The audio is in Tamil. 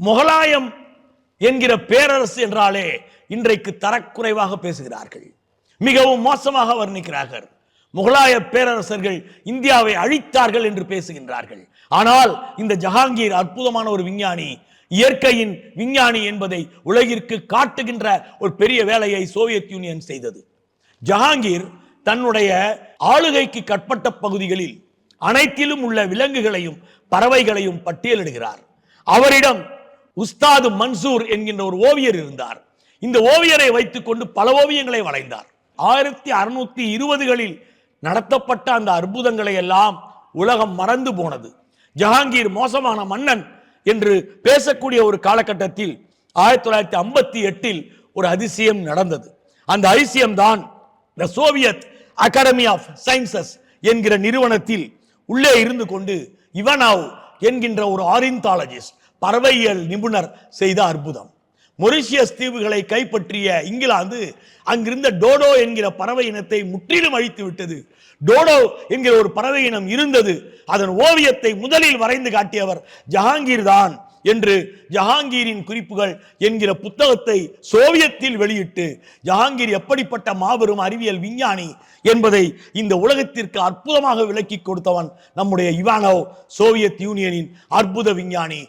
முகலாயம் என்கிற பேரரசு என்றாலே இன்றைக்கு தரக்குறைவாக பேசுகிறார்கள், மிகவும் மோசமாக வர்ணிக்கிறார்கள். முகலாய பேரரசர்கள் இந்தியாவை அழித்தார்கள் என்று பேசுகின்றார்கள். ஆனால் இந்த ஜஹாங்கீர் அற்புதமான ஒரு விஞ்ஞானி, இயற்கையின் விஞ்ஞானி என்பதை உலகிற்கு காட்டுகின்ற ஒரு பெரிய வேலையை சோவியத் யூனியன் செய்தது. ஜஹாங்கீர் தன்னுடைய ஆளுகைக்கு கட்பட்ட பகுதிகளில் அனைத்திலும் உள்ள விலங்குகளையும் பறவைகளையும் பட்டியலிடுகிறார். அவரிடம் உஸ்தாது மன்சூர் என்கின்ற ஒரு ஓவியர் இருந்தார். இந்த ஓவியரை வைத்துக் கொண்டு பல ஓவியங்களை வரைந்தார். 1620களில் நடத்தப்பட்ட அந்த அற்புதங்களை எல்லாம் உலகம் மறந்து போனது. ஜஹாங்கீர் மோசமான மன்னன் என்று பேசக்கூடிய ஒரு காலகட்டத்தில் 1958 ஒரு அதிசயம் நடந்தது. அந்த அதிசயம் தான் தி சோவியத் அகாடமி ஆஃப் சயின்சஸ் என்கிற நிறுவனத்தில் உள்ளே இருந்து கொண்டு இவனாவ் என்கின்ற ஒரு ஆர்னித்தாலஜிஸ்ட், பறவையியல் நிபுணர் செய்த அற்புதம். மொரிஷியஸ் தீவுகளை கைப்பற்றிய இங்கிலாந்து அங்கிருந்த டோடோ என்கிற பறவை இனத்தை முற்றிலும் அழித்து விட்டது. டோடோ என்கிற ஒரு பறவை இனம் இருந்தது, அதன் ஓவியத்தை முதலில் வரைந்து காட்டியவர் ஜஹாங்கீர் தான் என்று ஜஹாங்கீரின் குறிப்புகள் என்கிற புத்தகத்தை சோவியத்தில் வெளியிட்டு ஜஹாங்கீர் எப்படிப்பட்ட மாபெரும் அறிவியல் விஞ்ஞானி என்பதை இந்த உலகத்திற்கு அற்புதமாக விளக்கி கொடுத்தவன் நம்முடைய இவானோவ், சோவியத் யூனியனின் அற்புத விஞ்ஞானி.